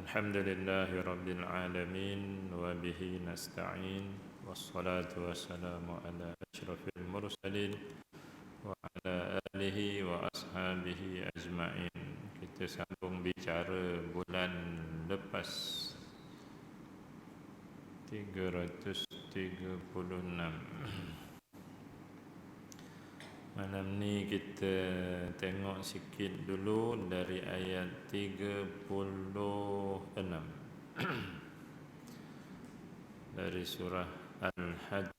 الحمد لله رب العالمين وبه نستعين والصلاة والسلام على أشرف المرسلين وعلى آله وأصحابه أجمعين. Kita sambung bicara bulan lepas 336. Malam ni kita tengok sikit dulu dari ayat 36 dari surah Al-Hajj.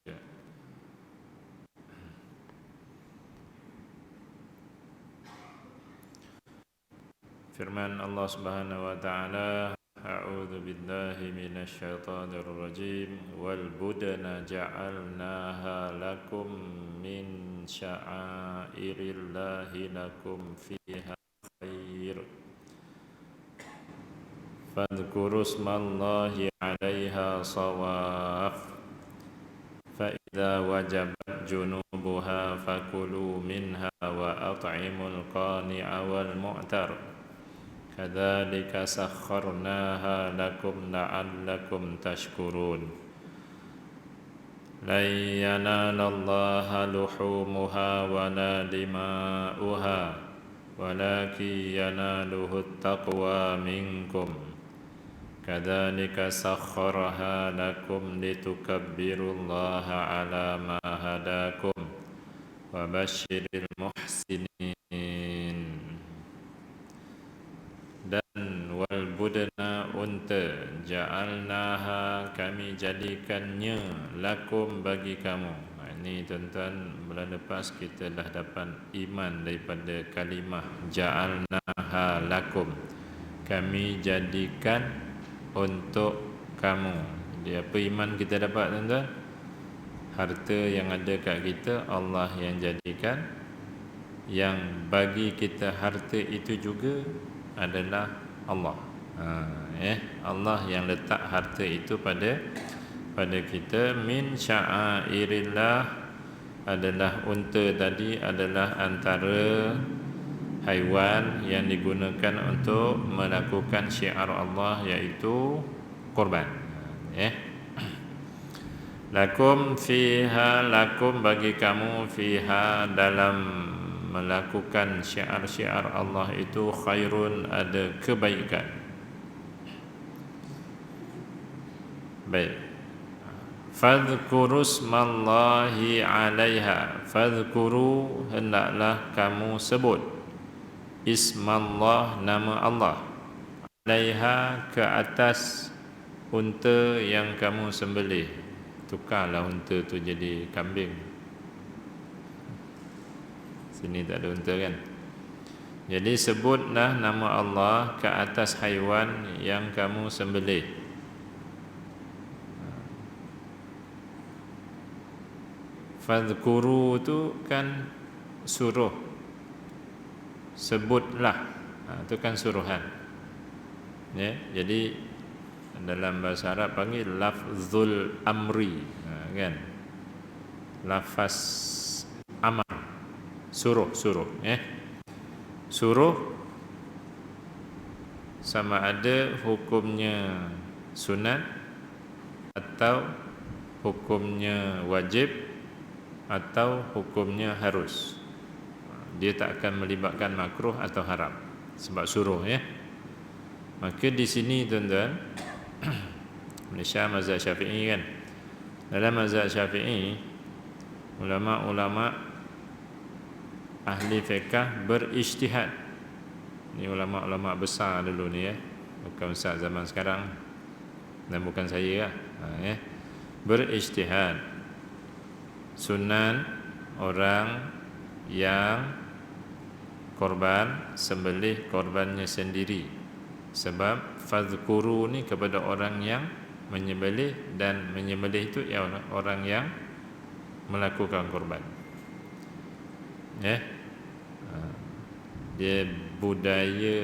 Firman Allah Subhanahu wa taala, A'udzu billahi minasy syaithanir rajim. Wal budana ja'alnaha lakum min sya'airillahi lakum fiha khair. Fadhkuru ismallahi 'alaiha shawaf. Fa idza wajabat junubuha fakulu minha wa at'imul qani'a wal mu'tar. Kadzalika sakharnaha lakum la'allakum tashkurun. Lan yanalallaha luhumuha wala dima'uha walakin yanaluhu taqwa minkum. Kadzalika sakharaha lakum litukabbirullaha ala ma hadakum wa basyiril muhsinin. Dan wal budna unta ja'alnaha kami jadikannya lakum bagi kamu. Ini tuan-tuan, bulan lepas kita dah dapat iman daripada kalimah ja'alnaha lakum, kami jadikan untuk kamu. Jadi apa iman kita dapat, tuan-tuan? Harta yang ada kat kita Allah yang jadikan. Yang bagi kita harta itu juga adalah Allah. Allah yang letak harta itu pada kita. Min sya'airillah adalah unta tadi, adalah antara haiwan yang digunakan untuk melakukan syiar Allah, iaitu korban. Lakum fiha, lakum bagi kamu, fiha dalam melakukan syiar-syiar Allah itu khairun, ada kebaikan. Baik. Fadhkuru ismallahi 'alaiha. Fadhkuru, hendaklah kamu sebut, ismallah, nama Allah, 'alaiha, ke atas unta yang kamu sembelih. Tukarlah unta tu jadi kambing. Sini tak ada unta kan? Jadi sebutlah nama Allah ke atas haiwan yang kamu sembelih. Fadhkuru tu kan suruh, sebutlah, itu kan suruhan. Jadi dalam bahasa Arab panggil lafzul amri, kan? Lafaz amar, suruh. Suruh sama ada hukumnya sunat atau hukumnya wajib atau hukumnya harus. Dia tak akan melibatkan makruh atau haram sebab suruh, Maka di sini, tuan-tuan, Malaysia mazhab Syafi'i kan. Dalam mazhab Syafi'i, ulama-ulama ahli fiqh berijtihad. Ini ulama-ulama besar dulu ni, bukan ustaz zaman sekarang dan bukan saya lah, berijtihad. Sunan orang yang korban sembelih korbannya sendiri. Sebab fadhkuru ni kepada orang yang menyembelih, dan menyembelih itu orang yang melakukan korban. Dia budaya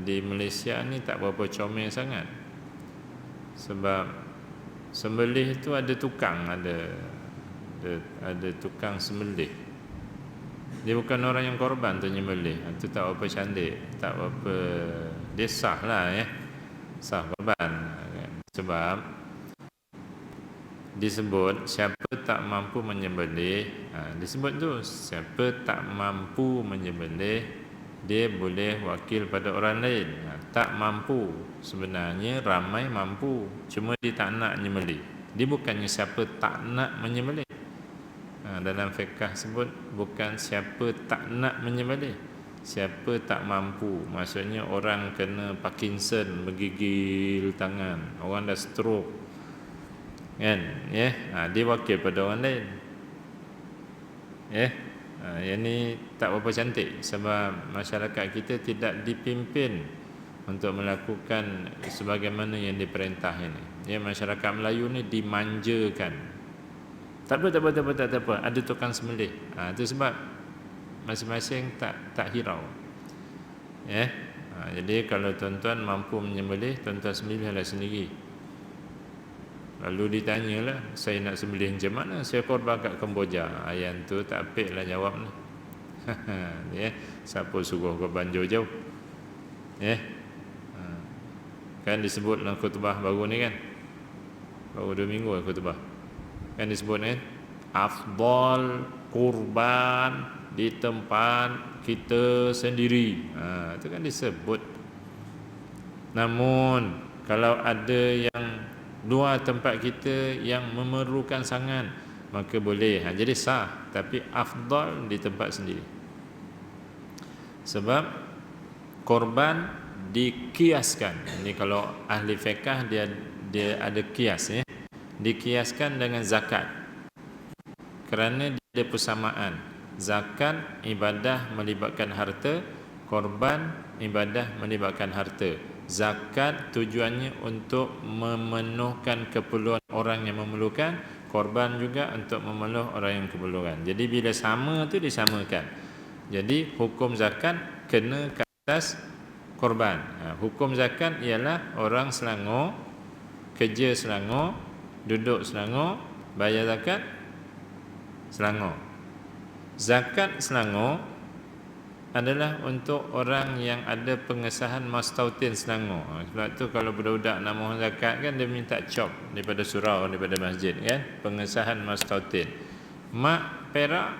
di Malaysia ni tak berapa comel sangat. Sebab sembelih itu ada tukang, ada tukang sembelih. Dia bukan orang yang korban tu nyembelih. Itu tak apa cantik, tak apa, dia sah lah sah korban. Sebab disebut siapa tak mampu menyembelih, disebut tu siapa tak mampu menyembelih, dia boleh wakil pada orang lain. Tak mampu, sebenarnya ramai mampu, cuma dia tak nak menyembelih. Dia bukannya siapa tak nak menyembelih. Dalam fiqh sebut bukan siapa tak nak menyembelih, siapa tak mampu. Maksudnya orang kena Parkinson, bergigil tangan, orang dah stroke, kan, ya, dia wakil pada orang lain, ya. Yang ni tak berapa cantik, sebab masyarakat kita tidak dipimpin untuk melakukan sebagaimana yang diperintah ini. Ya, masyarakat Melayu ni dimanjakan. Tak apa, ada tukang sembelih. Itu sebab masing-masing tak hirau. Ya. Jadi kalau tuan-tuan mampu menyembelih, tuan-tuan sembelihlah sendiri. Lalu ditanyalah, saya nak sembelih macam mana? Saya korban kat Kemboja. Yang tu tak apik lah jawab ni. Ya, siapa suruh korban jauh-jauh? Ya. Kan disebut dalam khutbah baru ni kan, baru 2 minggu lah khutbah, kan disebut kan, afdal kurban di tempat kita sendiri. Itu kan disebut. Namun kalau ada yang luar tempat kita yang memerlukan sangat, maka boleh, jadi sah. Tapi afdal di tempat sendiri. Sebab korban dikiaskan. Ini kalau ahli fiqh dia ada kias, ya. Dikiaskan dengan zakat, kerana dia ada persamaan. Zakat ibadah melibatkan harta, korban ibadah melibatkan harta. Zakat tujuannya untuk memenuhkan keperluan orang yang memerlukan, korban juga untuk memenuh orang yang keperluan. Jadi bila sama tu disamakan. Jadi hukum zakat kena ke atas korban. Hukum zakat ialah orang Selangor, kerja Selangor, duduk Selangor, bayar zakat Selangor. Zakat Selangor adalah untuk orang yang ada pengesahan Mastautin Selangor. Sebab tu kalau budak-budak nak mohon zakat kan, dia minta cop daripada surau, daripada masjid kan, pengesahan Mastautin. Mak Perak,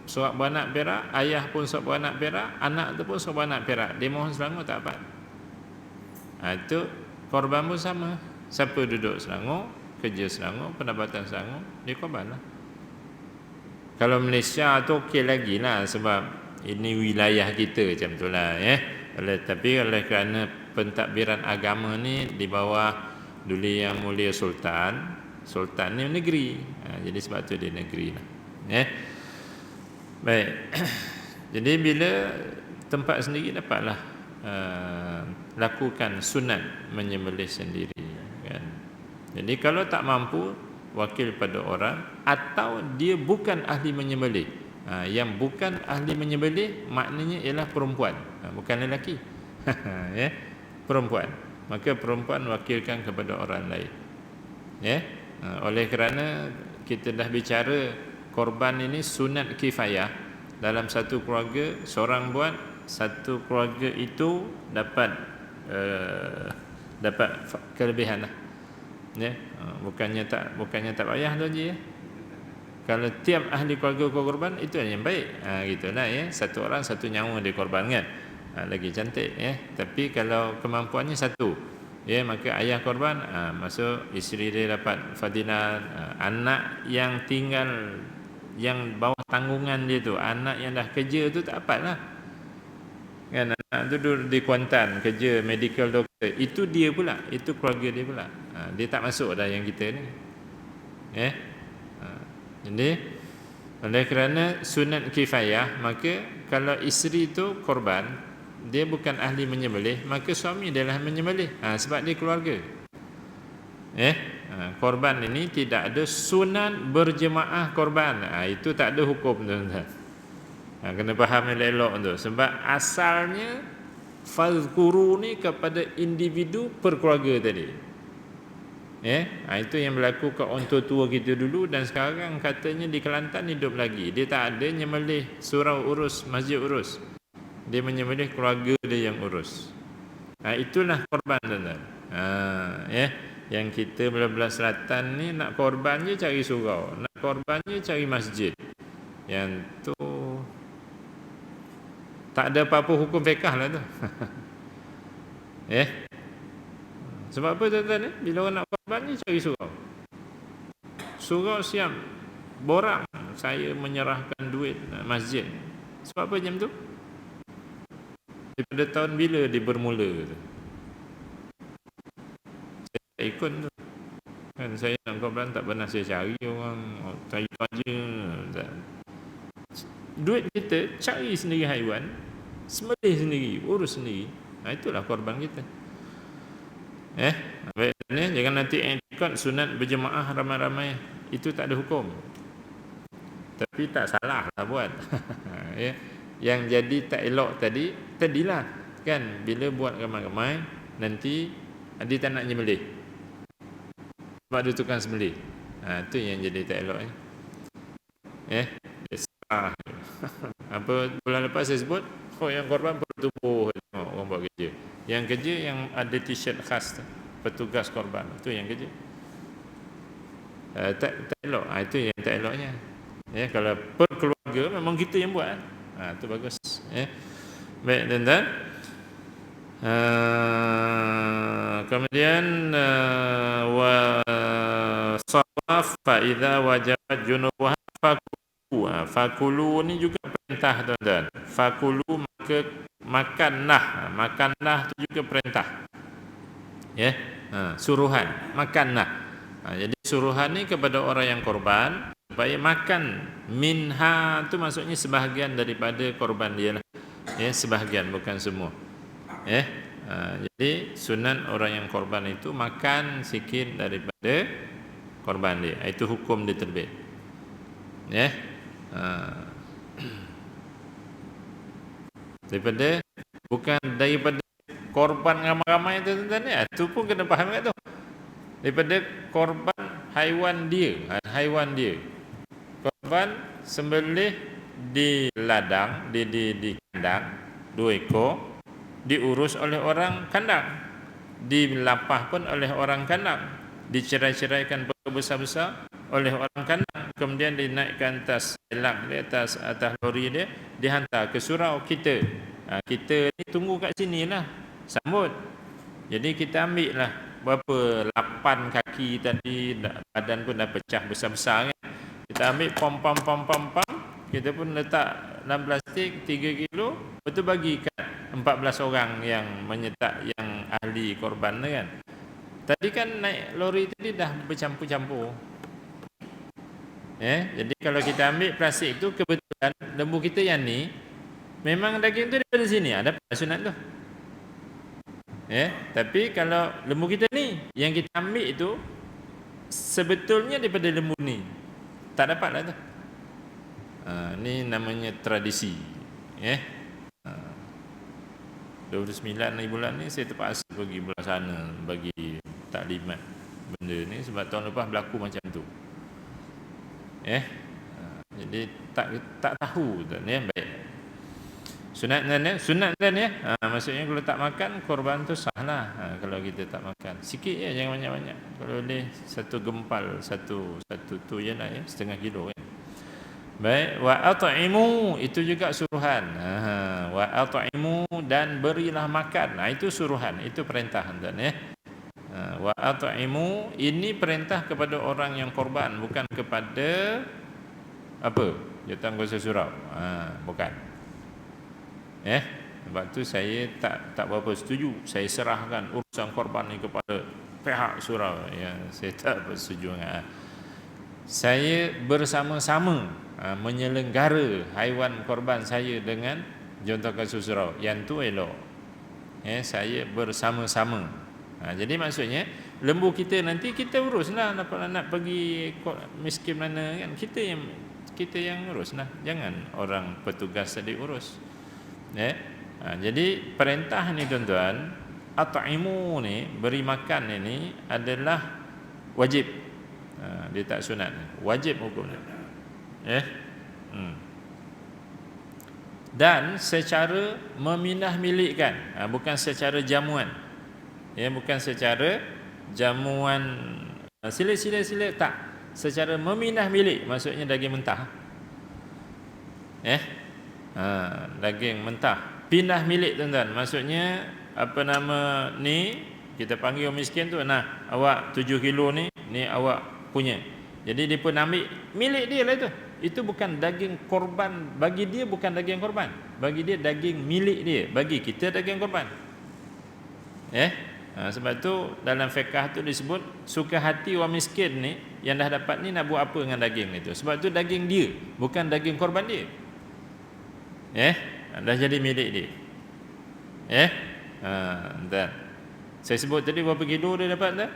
surat beranak Perak, ayah pun surat beranak Perak, anak tu pun surat beranak Perak, dia mohon Selangor tak dapat. Itu korban pun sama. Siapa duduk Selangor, kerja Selangor, pendapatan Selangor, dia korban lah. Kalau Malaysia tu okey lagi lah, sebab ini wilayah kita macam tu lah, ya. Tapi oleh kerana pentadbiran agama ni di bawah Duli Yang Mulia Sultan, Sultan ni negeri, jadi sebab tu dia negeri lah, ya. Baik. Jadi bila tempat sendiri dapatlah lakukan sunat menyembelih sendiri, kan. Jadi kalau tak mampu, wakil pada orang, atau dia bukan ahli menyembelih. Yang bukan ahli menyembelih maknanya ialah perempuan, bukan lelaki. Ya, perempuan. Maka perempuan wakilkan kepada orang lain. Ya. Oleh kerana kita dah bicara korban ini sunat kifayah. Dalam satu keluarga seorang buat, satu keluarga itu dapat kelebihan lah. Ya. Bukannya tak payah tu je, ya. Kalau tiap ahli keluarga korban, itu yang baik. Gitulah, ya. Satu orang satu nyawa dikorbankan, lagi cantik, ya. Tapi kalau kemampuannya satu, ya, maka ayah korban, masuk isteri dia dapat fadilah. Anak yang tinggal, yang bawah tanggungan dia tu, anak yang dah kerja tu tak dapat lah, kan. Anak tu duduk di Kuantan, kerja medical doctor, itu dia pula, itu keluarga dia pula. Dia tak masuk dah yang kita ni, ya. Jadi oleh kerana sunat kifayah, maka kalau isteri tu korban, dia bukan ahli menyembelih, maka suami adalah menyembelih, sebab dia keluarga. Korban ini tidak ada sunat berjemaah korban. Itu tak ada hukum, tuan-tuan. Kena faham elok-elok tu. Sebab asalnya fazkuru ni kepada individu per keluarga tadi. Itu yang berlaku ke orang tua kita dulu, dan sekarang katanya di Kelantan hidup lagi. Dia tak ada nyembelih surau urus, masjid urus. Dia menyembelih keluarga dia yang urus. Itulah korban, tuan-tuan. Ya, yang kita belah-belah selatan ni nak korban je cari surau, nak korban je cari masjid. Yang tu tak ada apa-apa hukum fiqh lah tu. Sebab apa tuan-tuan bila orang nak korban je cari surau. Surau siap borak, saya menyerahkan duit masjid. Sebab apa macam tu? Daripada tahun bila dia bermula tu? Saya tak ikut tu. Kan saya nak korban tak pernah saya cari orang, cari aja. Duit kita cari sendiri haiwan, sembelih sendiri, urus sendiri. Itulah korban kita. Baik, jangan nanti ikut sunat berjemaah ramai-ramai. Itu tak ada hukum. Tapi tak salah lah buat. Yang jadi tak elok tadilah kan, bila buat ramai-ramai nanti dia tak nak nyembelih sebab dia tukang sembelih. Itu yang jadi tak elok dia salah. Apa bulan lepas saya sebut, yang korban perlu tubuh orang buat kerja. Yang kerja yang ada t-shirt khas tu, petugas korban, itu yang kerja. Tak elok. Itu yang tak eloknya. Kalau per keluarga memang kita yang buat, itu bagus. Baik tuan-tuan. Kemudian wa sawaf fa idza wajabat junubuha fakulu ni juga perintah tuan-tuan. Fakulu maka makanlah. Makanlah itu juga perintah. Suruhan makanlah. Jadi suruhan ni kepada orang yang korban supaya makan. Minha tu maksudnya sebahagian daripada korban dia lah. Sebahagian, bukan semua. Jadi sunat orang yang korban itu makan sikit daripada korban dia. Itu hukum dia terbit. Daripada, bukan daripada korban ramai-ramai tu tuan-tuan ni. Itu pun kena faham kat tu. Daripada korban haiwan dia. Korban sembelih di ladang, di kandang, 2 ekor, diurus oleh orang kandang, dilapah pun oleh orang kandang, dicerai-ceraikan besar-besar oleh orang kandang, kemudian dinaikkan atas elak di atas lori dia, dihantar ke surau kita. Kita ni tunggu kat sini lah, sambut. Jadi kita ambil lah berapa 8 kaki tadi, badan pun dah pecah besar-besar kan. Kita ambil pom, kita pun letak dalam plastik 3 kilo, betul bagi kat 14 orang yang menyertai, yang ahli korban kan. Tadi kan naik lori tadi dah bercampur-campur. Jadi kalau kita ambil plastik tu, kebetulan lembu kita yang ni memang daging tu daripada sini, ada sunat tu. Tapi kalau lembu kita ni yang kita ambil itu sebetulnya daripada lembu ni, tak dapat lah tu. Ni namanya tradisi. 29 hari bulan ni saya terpaksa pergi belah sana bagi taklimat benda ni, sebab tahun lepas berlaku macam tu. Jadi tak tahu tu ni. Baik. Sunat dan maksudnya kalau tak makan korban tu sahlah. Kalau kita tak makan sikit je, jangan banyak-banyak. Kalau boleh 1 gempal, satu tu je lah, setengah kilo kan. Baik, wa at'imu itu juga suruhan. Wa at'imu dan berilah makan. Itu suruhan, itu perintah tuan Wa at'imu ini perintah kepada orang yang korban, bukan kepada apa? Jawatankuasa surau. Bukan. Sebab tu saya tak berapa setuju. Saya serahkan urusan korban ni kepada pihak surau. Saya tak bersetuju dengan. Saya bersama-sama menyelenggara haiwan korban saya dengan Jawatankuasa surau. Yang tu elok. Saya bersama-sama. Jadi maksudnya lembu kita nanti kita uruslah, nak pergi miskin mana kan, kita yang uruslah, jangan orang petugas tadi urus. Jadi perintah ni tuan-tuan, at'imu ni, beri makan ini adalah wajib. Dia tak sunat, wajib hukumnya. Dan secara memindah milikkan, bukan secara jamuan. Ya, bukan secara jamuan silik tak, secara memindah milik, maksudnya daging mentah. Daging mentah pindah milik tuan-tuan, maksudnya apa nama ni, kita panggil orang miskin tu, nah awak 7 kilo ni awak punya. Jadi dia pun ambil milik dia lah itu bukan daging korban bagi dia, bukan daging korban bagi dia, daging milik dia, bagi kita daging korban. Sebab tu dalam fiqh tu disebut suka hati orang miskin ni yang dah dapat ni nak buat apa dengan daging itu. Sebab tu daging dia, bukan daging korban dia. Dah jadi milik dia. Dan saya sebut tadi berapa kilo dia dapat dah?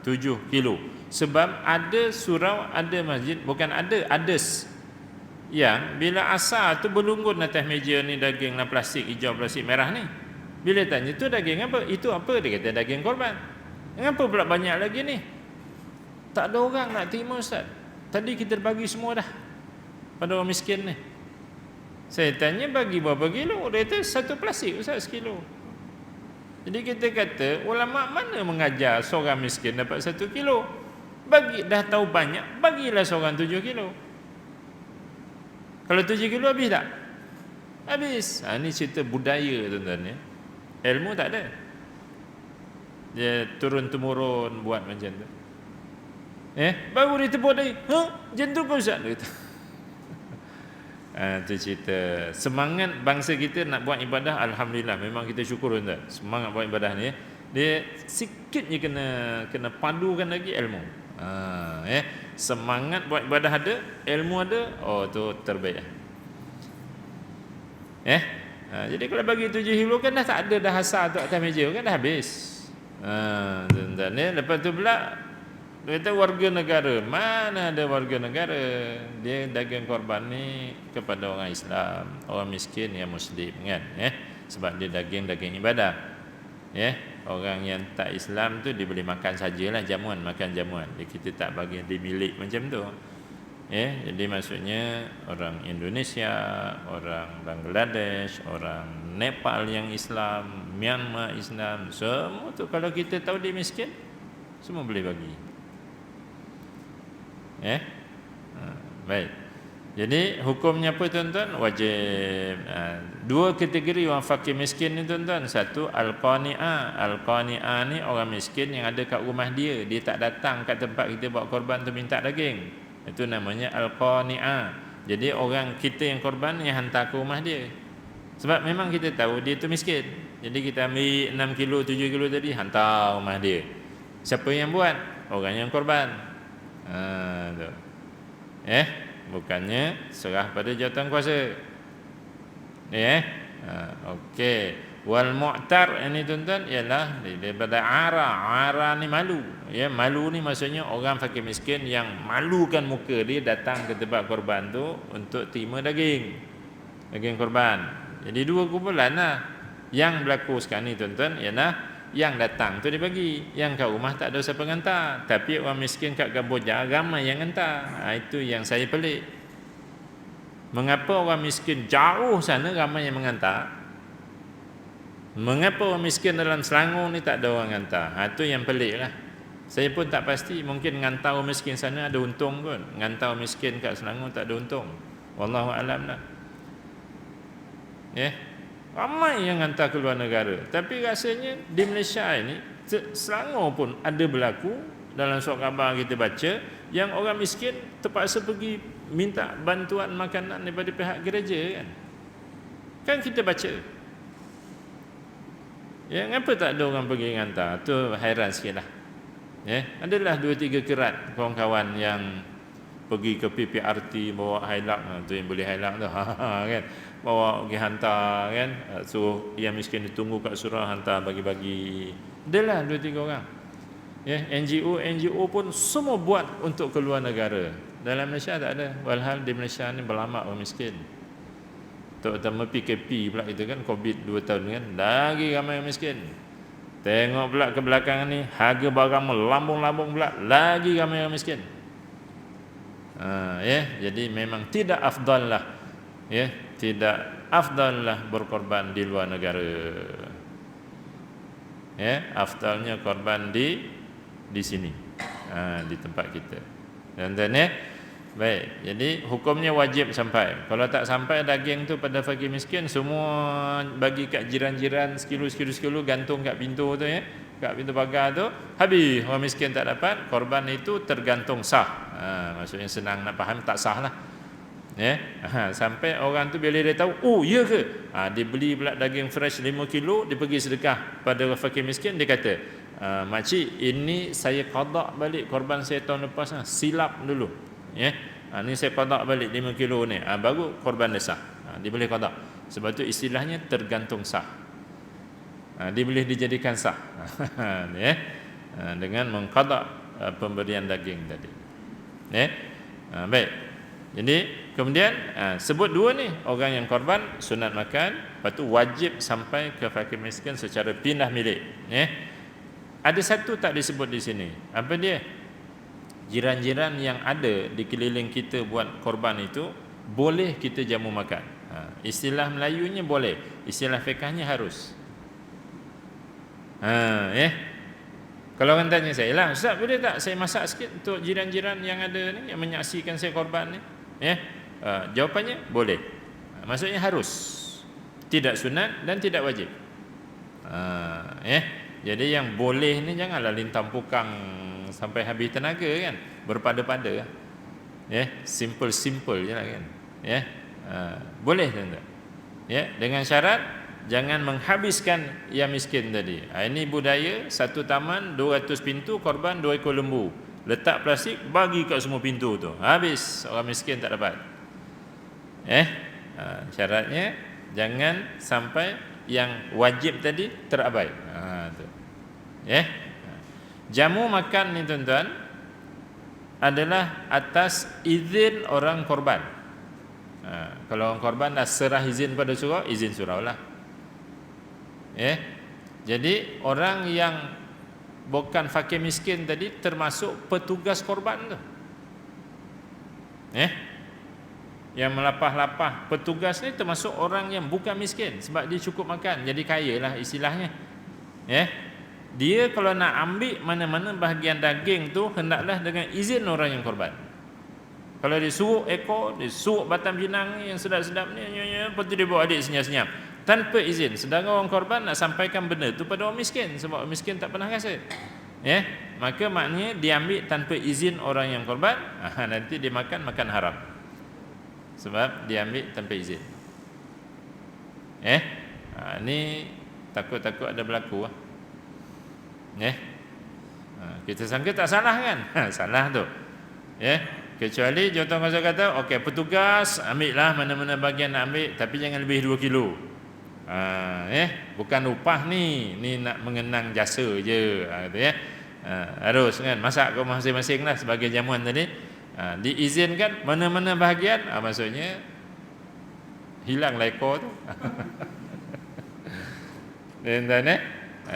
7 kilo. Sebab ada surau, ada masjid, bukan ades yang bila asar tu berlunggun atas meja ni daging lah, plastik hijau, plastik merah ni. Bila tanya tu daging apa? Itu apa? Dia kata daging korban. Kenapa pula banyak lagi ni? Tak ada orang nak terima, Ustaz. Tadi kita bagi semua dah pada orang miskin ni. Saya tanya bagi berapa kilo? Dia kata 1 plastik, Ustaz, 1 kilo. Jadi kita kata ulama mana mengajar seorang miskin dapat 1 kilo? Bagi dah tahu banyak, bagilah seorang 7 kilo. Kalau 7 kilo habis tak? Habis. Ini cerita budaya, tuan-tuan, ya. Ilmu tak ada. Dia turun-temurun buat macam tu. Baru dia tepuk tadi. Macam tu ke, Ustaz? Dia kata. Itu cerita. Semangat bangsa kita nak buat ibadah, alhamdulillah, memang kita syukur, tuan-tuan. Semangat buat ibadah ni, dia sikit je kena padukan lagi ilmu. Semangat buat ibadah ada, ilmu ada, tu terbaik. Jadi kalau bagi 7 kilo kan dah tak ada dah hasar tu atas meja kan, dah habis. Tuan-tuan, lepas tu pula dia kata warga negara. Mana ada warga negara? Dia daging korban ni kepada orang Islam, orang miskin yang Muslim kan, sebab dia daging ibadah. Orang yang tak Islam tu dia boleh makan sajalah, jamuan, makan jamuan. Kita tak bagi dia milik macam tu. Jadi maksudnya orang Indonesia, orang Bangladesh, orang Nepal yang Islam, Myanmar Islam, semua tu kalau kita tahu dia miskin, semua boleh bagi. Baik. Jadi hukumnya apa, tuan-tuan? Wajib. 2 kategori orang fakir miskin ni, tuan-tuan. Satu al-qani'ah. Al-qani'ah ni orang miskin yang ada kat rumah dia, dia tak datang kat tempat kita buat korban tu minta daging. Itu namanya al-qani'ah. Jadi orang kita yang korban yang hantar ke rumah dia. Sebab memang kita tahu dia tu miskin. Jadi kita ambil 6 kilo, 7 kilo tadi, hantar rumah dia. Siapa yang buat? Orang yang korban. Tu. Bukannya serah pada jawatan kuasa. Okey. Wal mu'tar ini, tuan-tuan, ialah daripada ara ni malu. Malu ni maksudnya orang fakir miskin yang malukan muka dia datang ke tempat korban tu untuk terima daging korban. Jadi 2 kumpulan lah. Yang berlaku sekarang ni, tuan-tuan, ialah yang datang tu dia bagi, yang kat rumah tak ada siapa hantar. Tapi orang miskin kat Kamboja ramai yang hantar. Itu yang saya pelik. Mengapa orang miskin jauh sana ramai yang menghantar? Mengapa orang miskin dalam Selangor ni tak ada orang hantar? Itu yang pelik lah. Saya pun tak pasti. Mungkin ngantar orang miskin sana ada untung kot. Ngantar orang miskin kat Selangor tak ada untung. Wallahu a'lam lah. Ramai yang hantar ke luar negara. Tapi rasanya di Malaysia ini, Selangor pun ada berlaku. Dalam surat khabar kita baca, yang orang miskin terpaksa pergi minta bantuan makanan daripada pihak gereja kan. Kan kita baca. Kenapa tak ada orang pergi hantar? Tu hairan sikit lah. Adalah 2-3 kerat kawan-kawan yang pergi ke PPRT bawa hailak. Tu yang boleh hailak tu. Kan? Bawa pergi hantar kan. Suruh yang miskin ditunggu kat surau, hantar bagi-bagi. Adalah 2-3 orang. NGO pun semua buat untuk keluar negara. Dalam Malaysia tak ada. Walhal di Malaysia ni berlamak orang miskin. Terutama PKP pula itu kan, COVID 2 tahun kan, lagi ramai orang miskin. Tengok pula ke belakang ni, harga barang melambung-lambung pula, lagi ramai orang miskin. Jadi memang tidak afdal lah. Tidak afdal lah berkorban di luar negara. Afdalnya korban di sini, di tempat kita. Dan baik, jadi hukumnya wajib sampai. Kalau tak sampai daging tu pada fakir miskin, semua bagi kat jiran-jiran sekilo gantung kat pintu tu, kat pintu pagar tu, habis orang miskin tak dapat, korban itu tergantung sah. Maksudnya senang nak faham, tak sah lah. Sampai orang tu bila dia tahu, oh ya ke, dia beli pula daging fresh 5 kilo, dia pergi sedekah pada fakir miskin, dia kata, makcik, ini saya qada balik korban saya tahun lepas, silap dulu, ni saya qada balik 5 kilo ni, baru korban dia sah. Dia boleh qada. Sebab tu istilahnya tergantung sah. Dia boleh dijadikan sah dengan mengqada pemberian daging tadi. Baik. Jadi kemudian sebut dua ni, orang yang korban sunat makan, lepas tu wajib sampai ke fakir miskin secara pindah milik. Ada satu tak disebut di sini. Apa dia? Jiran-jiran yang ada di keliling kita buat korban itu boleh kita jamu makan. Istilah Melayunya boleh, istilah fiqahnya harus. Kalau orang tanya saya, lah Ustaz, boleh tak saya masak sikit untuk jiran-jiran yang ada ni, yang menyaksikan saya korban ni? Jawapannya boleh. Maksudnya harus, tidak sunat dan tidak wajib. Jadi yang boleh ni janganlah lintang pukang sampai habis tenaga kan, berpada-pada, simple je lah kan, boleh tuan-tuan, dengan syarat jangan menghabiskan yang miskin tadi. Ini budaya satu taman 200 pintu, korban 2 ekor lembu, letak plastik bagi kat semua pintu tu, habis orang miskin tak dapat. Syaratnya jangan sampai yang wajib tadi terabai. Jamu makan ni tuan-tuan adalah atas izin orang korban. Kalau orang korban dah serah izin pada surau, izin surau lah. Jadi orang yang bukan fakir miskin tadi termasuk petugas korban tu. Yang melapah-lapah petugas ni termasuk orang yang bukan miskin, sebab dia cukup makan, jadi kaya lah istilahnya. Dia kalau nak ambil mana-mana bahagian daging tu hendaklah dengan izin orang yang korban. Kalau dia suruh ekor, dia suruh batang pinang yang sedap-sedap ni, lepas tu dia bawa adik senyap-senyap tanpa izin, sedangkan orang korban nak sampaikan benda tu pada orang miskin, sebab orang miskin tak pernah rasa, maka maknanya diambil tanpa izin orang yang korban. Nanti dia makan haram, sebab diambil tanpa izin. Ni takut-takut ada berlaku lah. Kita sangka tak salah kan? Salah tu. Kecuali Jawatan Kuasa kata, okey, petugas ambillah mana-mana bahagian nak ambil, tapi jangan lebih 2 kilo. Bukan upah ni nak mengenang jasa je, harus kan masak ke masing-masing lah sebagai jamuan tadi. Diizinkan mana-mana bahagian, maksudnya hilang ekor tu. Dan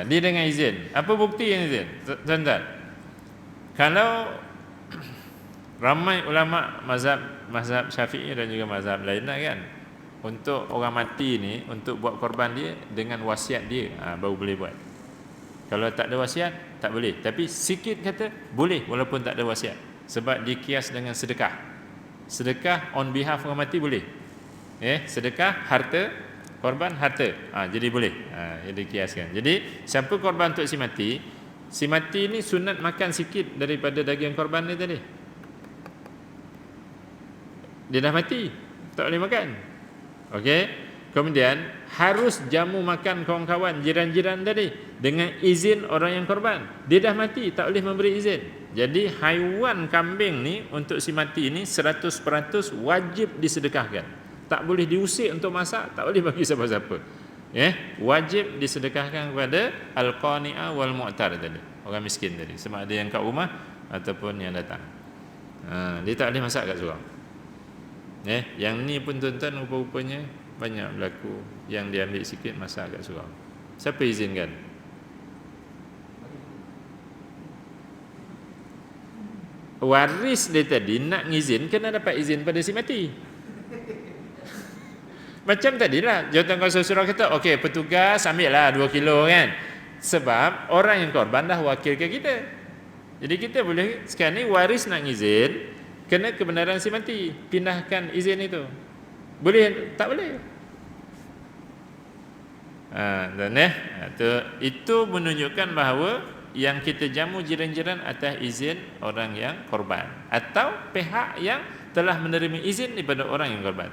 dia dengan izin. Apa bukti yang izin? Tuan-tuan, kalau ramai ulama mazhab Syafi'i dan juga mazhab lain kan, untuk orang mati ni, untuk buat korban dia dengan wasiat dia, baru boleh buat. Kalau tak ada wasiat tak boleh. Tapi sikit kata boleh walaupun tak ada wasiat, sebab dikias dengan sedekah. Sedekah on behalf orang mati boleh. Sedekah harta korban, harta, jadi boleh, dikiaskan. Jadi siapa korban untuk si mati ni sunat makan sikit daripada daging korban ni tadi. Dia dah mati, tak boleh makan. Okey. Kemudian harus jamu makan kawan-kawan jiran-jiran tadi dengan izin orang yang korban. Dia dah mati, tak boleh memberi izin. Jadi haiwan kambing ni untuk si mati ni 100% wajib disedekahkan. Tak boleh diusik untuk masak, tak boleh bagi siapa-siapa. Wajib disedekahkan kepada al-qani'ah wal mu'tar tadi, orang miskin tadi, sama ada yang kat rumah ataupun yang datang. Dia tak boleh masak kat surau. Yang ni pun tuan-tuan rupa-rupanya banyak berlaku, yang dia ambil sikit masak kat surau. Siapa izinkan? Waris dia tadi nak ngizin kena dapat izin pada si mati. Macam tadilah Jawatan Kuasa Surau kata, okey, petugas ambil lah 2 kilo kan. Sebab orang yang korban dah wakilkan kita. Jadi kita boleh sekarang ni waris nak izin, kena kebenaran si mati, pindahkan izin itu. Boleh tak boleh? Dan itu menunjukkan bahawa yang kita jamu jiran-jiran atas izin orang yang korban atau pihak yang telah menerima izin daripada orang yang korban.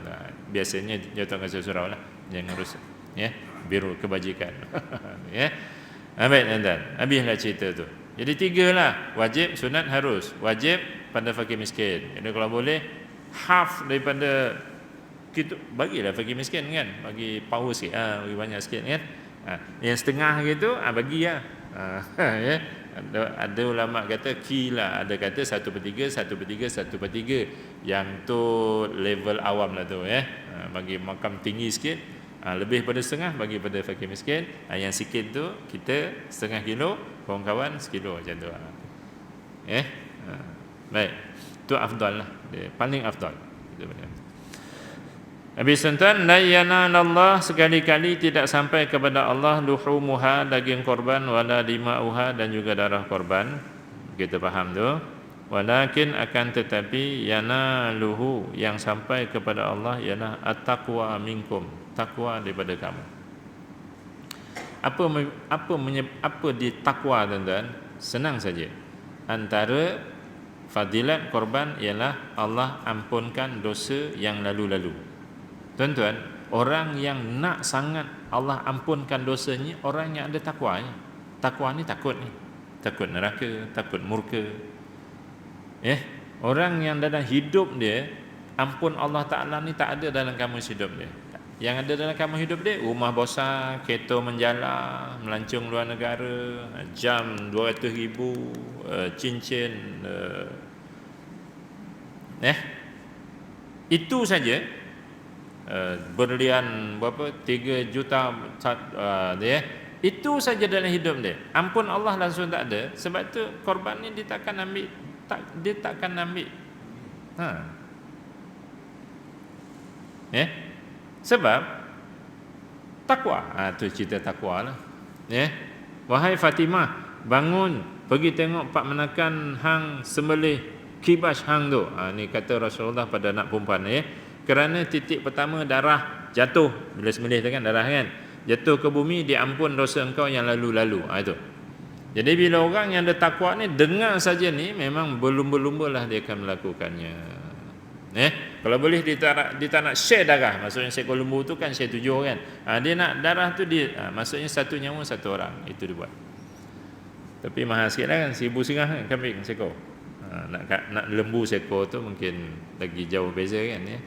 Biasanya Jawatan Kasih Surau lah yang ngurus, ya, biro kebajikan. Ya. Baik tuan-tuan, habislah cerita tu. Jadi 3 lah, wajib, sunat, harus. Wajib pada fakir miskin. Jadi kalau boleh half daripada kita bagilah fakir miskin kan, bagi power sikit, bagi banyak sikit kan. Yang setengah gitu bagilah. Ya. Ada ulama kata kila, ada kata 1/3, 1/3, 1/3. Yang tu level awam lah tu, ya. Bagi makam tinggi sikit, lebih pada setengah bagi pada fakir miskin. Yang sikit tu kita setengah kilo, kawan-kawan sekilo macam tu. Baik, tu afdal lah, dia paling afdal. Habis tuan-tuan, la yanalallah, sekali-kali tidak sampai kepada Allah luhumuha, daging korban, wala dima'uha, dan juga darah korban. Kita faham tu. Walakin, akan tetapi, yanaluhu, yang sampai kepada Allah ialah at-taqwa minkum, takwa daripada kamu. Apa di takwa tuan-tuan? Senang saja. Antara fadilat korban ialah Allah ampunkan dosa yang lalu-lalu. Tuan-tuan, orang yang nak sangat Allah ampunkan dosanya, orang yang ada takwa ni. Takwa ni takut ni. Takut neraka, takut murka. Orang yang dalam hidup dia, ampun Allah Ta'ala ni tak ada dalam kamus hidup dia. Yang ada dalam kamus hidup dia, rumah besar, kereta menjala, melancong luar negara, jam 200,000, cincin, itu saja. Berlian berapa, 3 juta, itu saja dalam hidup dia. Ampun Allah langsung tak ada. Sebab tu korban ni dia takkan ambil, dia takkan ambil. Sebab takwa. Tu cerita takwa lah. Wahai Fatimah, bangun pergi tengok pak menakan hang sembelih kibas hang tu. Ni kata Rasulullah pada anak perempuan. Kerana titik pertama darah jatuh, bila sembelih tu kan darah kan, jatuh ke bumi, diampun dosa engkau yang lalu-lalu. Itu. Jadi bila orang yang ada takwa ni dengar saja ni, memang berlumba-lumbalah dia akan melakukannya. Kalau boleh dia tak nak share darah, maksudnya seekor lembu tu kan share 7 kan. Dia nak darah tu dia, maksudnya satu nyawa satu orang, itu dia buat. Tapi mahal sikit lah kan, 1,000 singah kan kambing seekor. Nak lembu seekor tu mungkin lagi jauh beza kan, ya.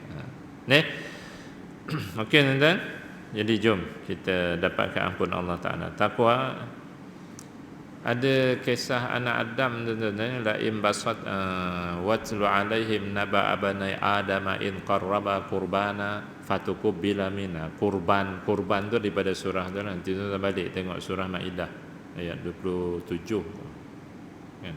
Okey tuan-tuan. Jadi jom kita dapatkan ampun Allah Ta'ala. Takwa. Ada kisah anak Adam tuan-tuan, la in basat watlu alaihim naba abanai adama in qarraba qurbana fatuqbila minna. Kurban tu daripada surah tu, nanti tuan balik tengok surah Maidah ayat 27 kan.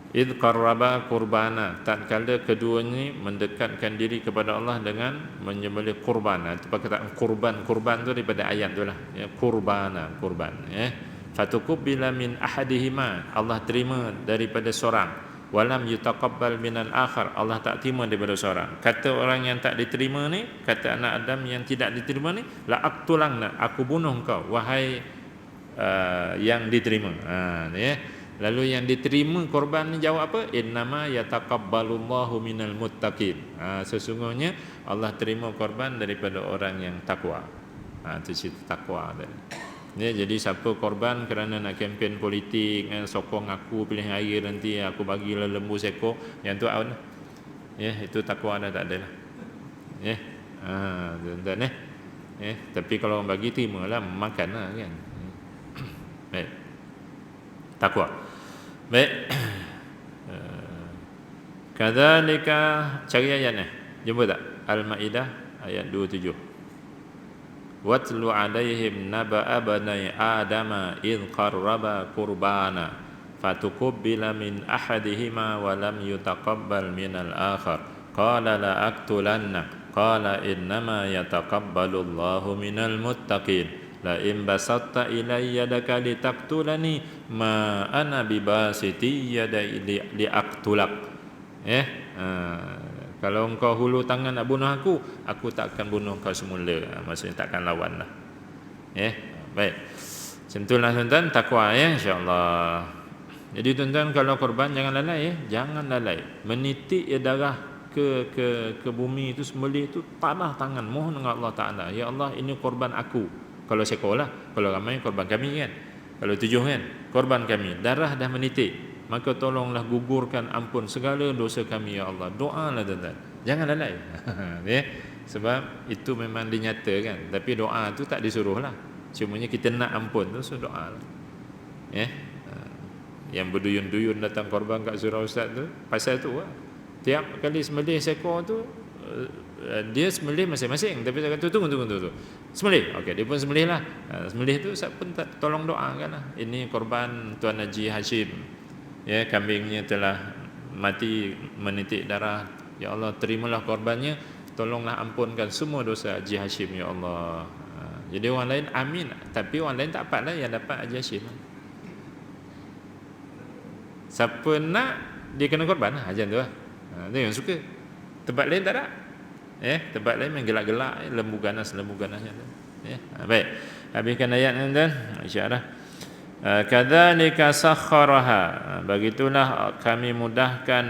Id qarraba qurbana, tatkala keduanya mendekatkan diri kepada Allah dengan menyembelih kurban. Itu perkataan kurban tu daripada ayat tu lah, ya, kurbana, kurban, ya. Fatuqbila min ahadihima, Allah terima daripada seorang, walam yutaqabbal minal akhar, Allah tak terima daripada seorang. Kata orang yang tak diterima ni, kata anak Adam yang tidak diterima ni, la aqtulangna, aku bunuh engkau wahai yang diterima. Ya. Lalu yang diterima korban ni jawab apa? Innama yataqabbalullahu minal muttaqin. Sesungguhnya Allah terima korban daripada orang yang takwa. Itu cerita takwa tadi. Ya, jadi siapa korban kerana nak kempen politik, sokong aku pilih air nanti aku bagilah lembu seekor, yang tu awal. Ya, itu takwa dah tak ada lah. Ya. Dan tapi kalau orang bagi terimalah, makanlah kan. Baik. Takwa. Baik. Kadzalika, cari ayatnya. Jumpa tak? Al-Maidah ayat 27. Watlu alaihim naba'a banai adama id qarraba qurbana fatuqbila min ahadihima wa lam yutaqabbal minal akhar qala la aqtulanna qala innama yataqabbalullahu minal muttaqin. la in basatta ilayya yadaka litaqtulani ma ana bibasiti yadai liaqtulak. Kalau engkau hulu tangan nak bunuh aku tak akan bunuh kau semula. Maksudnya tak akan lawan lah. Baik. Macam itulah tuan-tuan takwa insya-Allah. Jadi tuan-tuan kalau korban jangan lalai jangan lalai. Menitik darah ke bumi itu, sembelih itu, tanah tangan mohon dengan Allah Taala, ya Allah ini korban aku. Kalau seekor lah, kalau ramai korban kami kan. Kalau 7 kan korban kami, darah dah menitik, maka tolonglah gugurkan ampun segala dosa kami ya Allah. Doalah tuan-tuan. Jangan lalai. Sebab itu memang dinyatakan, tapi doa tu tak disuruhlah. Cumanya kita nak ampun tu, so doa lah. Yang berduyun-duyun datang korban kat surau ustaz tu pasal tu lah. Tiap kali sembelih seekor tu dia sembelih masing-masing, tapi dia kata tunggu. Sembelih. Okey, dia pun sembelih lah. Sembelih tu saya pun tolong doakan lah. Ini korban Tuan Haji Hashim. Kambingnya telah mati menitik darah. Ya Allah, terimalah korbannya. Tolonglah ampunkan semua dosa Haji Hashim ya Allah. Jadi orang lain amin, tapi orang lain tak dapatlah yang dapat Haji Hashim. Siapa nak dia kena korban lah, macam tu lah. Dia yang suka. Tempat lain tak ada. Tempat lain main gelak-gelak, lembu ganas macam tu. Baik. Habiskan ayat ni tuan. Insya-Allah. Kadzalika sakharaha. Begitulah kami mudahkan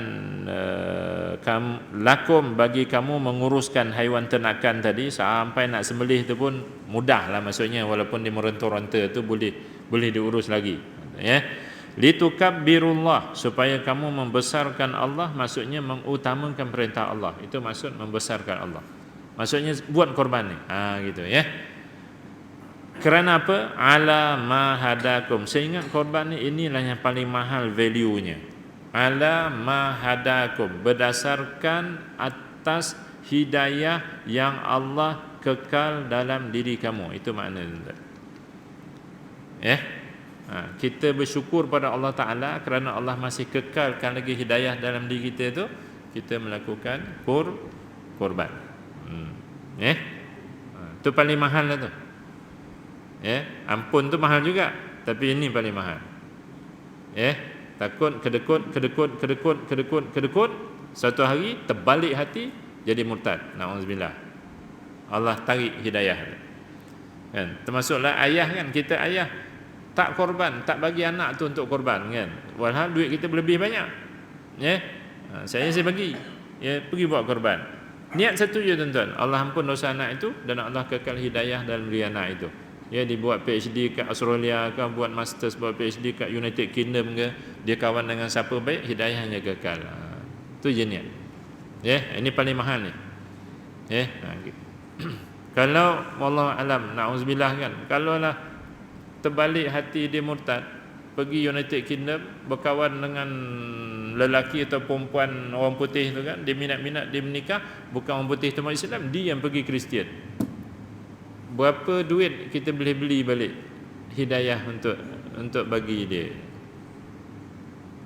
lakum bagi kamu menguruskan haiwan ternakan tadi sampai nak sembelih tu pun mudahlah, maksudnya walaupun dia meronta-ronta tu boleh diurus lagi. Litukabbirullah, supaya kamu membesarkan Allah, maksudnya mengutamakan perintah Allah. Itu maksud membesarkan Allah. Maksudnya buat korban ni. Gitu ya. Kerana apa? Ala ma hadakum. Saya ingat korban ni inilah yang paling mahal value-nya. Ala ma hadakum, berdasarkan atas hidayah yang Allah kekal dalam diri kamu. Itu maknanya. Kita bersyukur pada Allah Ta'ala kerana Allah masih kekalkan lagi hidayah dalam diri kita itu, kita melakukan korban. Itu paling mahal lah tu. Ampun tu mahal juga, tapi ini paling mahal. Takut kedekut, satu hari terbalik hati jadi murtad. Na'udzubillah. Allah tarik hidayah. Kan? Termasuklah ayah kan, kita ayah tak korban, tak bagi anak tu untuk korban kan. Walhal duit kita lebih banyak. Saya bagi. Pergi buat korban. Niat satu je tuan-tuan, Allah ampun dosa anak itu dan Allah kekal hidayah dalam diri anak itu. Dibuat PhD kat Australia ke, buat masters, buat PhD kat United Kingdom ke, dia kawan dengan siapa baik, hidayahnya kekal. Tu je niat. Ini paling mahal ni. Kalau wallahu alam, na'udzubillah kan, kalau lah terbalik hati dia murtad, pergi United Kingdom berkawan dengan lelaki atau perempuan orang putih tu kan, dia minat-minat dia menikah, bukan orang putih tu umat Islam, dia yang pergi Kristian. Berapa duit kita boleh beli balik hidayah untuk bagi dia?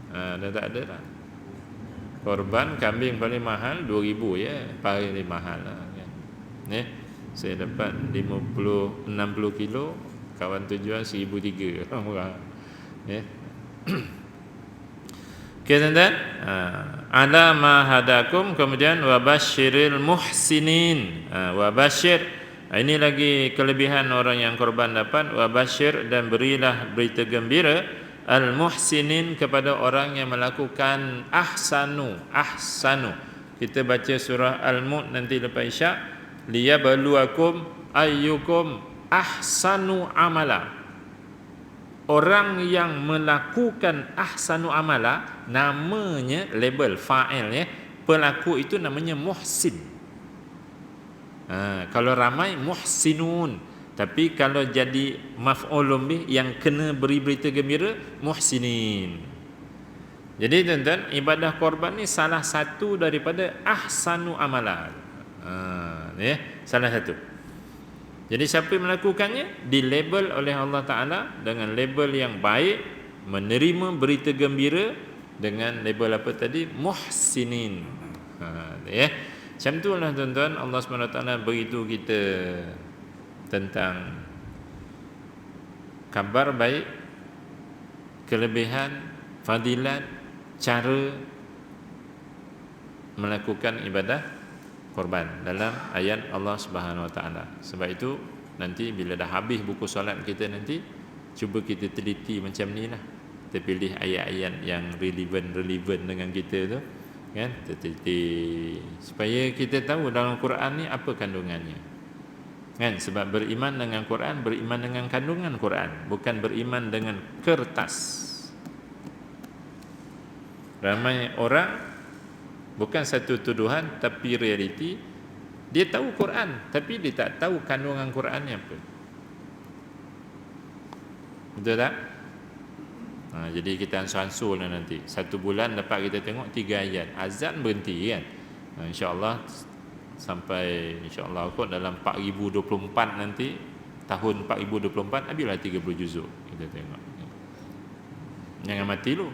Dah tak ada lah. Korban kambing paling mahal 2,000 je, paling mahal lah kan. Saya dapat 60 kilo, kawan tu jual 1,300 murah. Okey tuan-tuan. Ala ma hadakum, kemudian wabasyiril muhsinin. Wabasyir, ini lagi kelebihan orang yang korban dapat. Wabasyir, dan berilah berita gembira al-muhsinin, kepada orang yang melakukan ahsanu. Kita baca surah Al-Mulk nanti lepas Isyak. Liyabluwakum ayyukum ahsanu amala. Orang yang melakukan ahsanu amala, namanya label fa'il pelaku itu namanya muhsin. Kalau ramai muhsinun, tapi kalau jadi maf'ulun bih yang kena beri berita gembira, muhsinin. Jadi tuan-tuan, ibadah korban ni salah satu daripada ahsanu amala. Salah satu. Jadi siapa yang melakukannya dilabel oleh Allah Ta'ala dengan label yang baik, menerima berita gembira dengan label apa tadi? Muhsinin. Macam itulah tuan-tuan, Allah SWT beritahu kita tentang kabar baik, kelebihan, fadilat, cara melakukan ibadah korban dalam ayat Allah Subhanahu Wa Taala. Sebab itu nanti bila dah habis buku solat kita nanti, cuba kita teliti macam ni lah. Kita pilih ayat-ayat yang relevan dengan kita tu, kan? Kita teliti supaya kita tahu dalam Quran ni apa kandungannya, kan? Sebab beriman dengan Quran, beriman dengan kandungan Quran, bukan beriman dengan kertas. Ramai orang, bukan satu tuduhan tapi realiti, dia tahu Quran tapi dia tak tahu kandungan Quran ni apa. Betul tak? Jadi kita ansur-ansur lah nanti. 1 bulan dapat kita tengok 3 ayat. Azan berhenti, kan? InsyaAllah sampai insyaAllah kot dalam 4024 nanti, tahun 4024 habislah 30 juzuk kita tengok. Jangan mati dulu.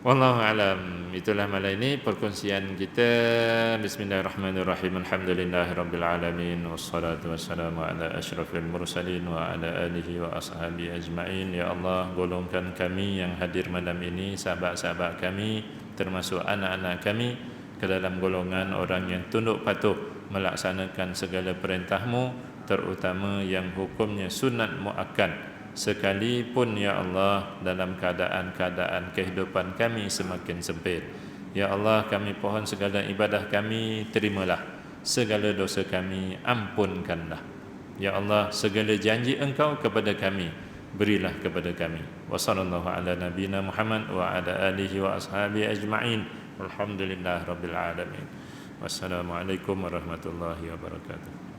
Wallahu alam. Itulah malam ini perkongsian kita. Bismillahirrahmanirrahim. Alhamdulillahirabbil alamin, wassalatu wassalamu ala asyrafil mursalin wa ala alihi wa ashabi ajmain. Ya Allah, golongkan kami yang hadir malam ini, sahabat-sahabat kami, termasuk anak-anak kami, ke dalam golongan orang yang tunduk patuh melaksanakan segala perintah-Mu, terutama yang hukumnya sunat muakkad. Sekalipun ya Allah dalam keadaan-keadaan kehidupan kami semakin sempit, ya Allah, kami pohon segala ibadah kami terimalah, segala dosa kami ampunkanlah. Ya Allah, segala janji Engkau kepada kami berilah kepada kami. Wa sallallahu ala nabiyyina Muhammad wa ala alihi wa ashabi ajma'in. Alhamdulillahirabbil alamin. Wassalamualaikum warahmatullahi wabarakatuh.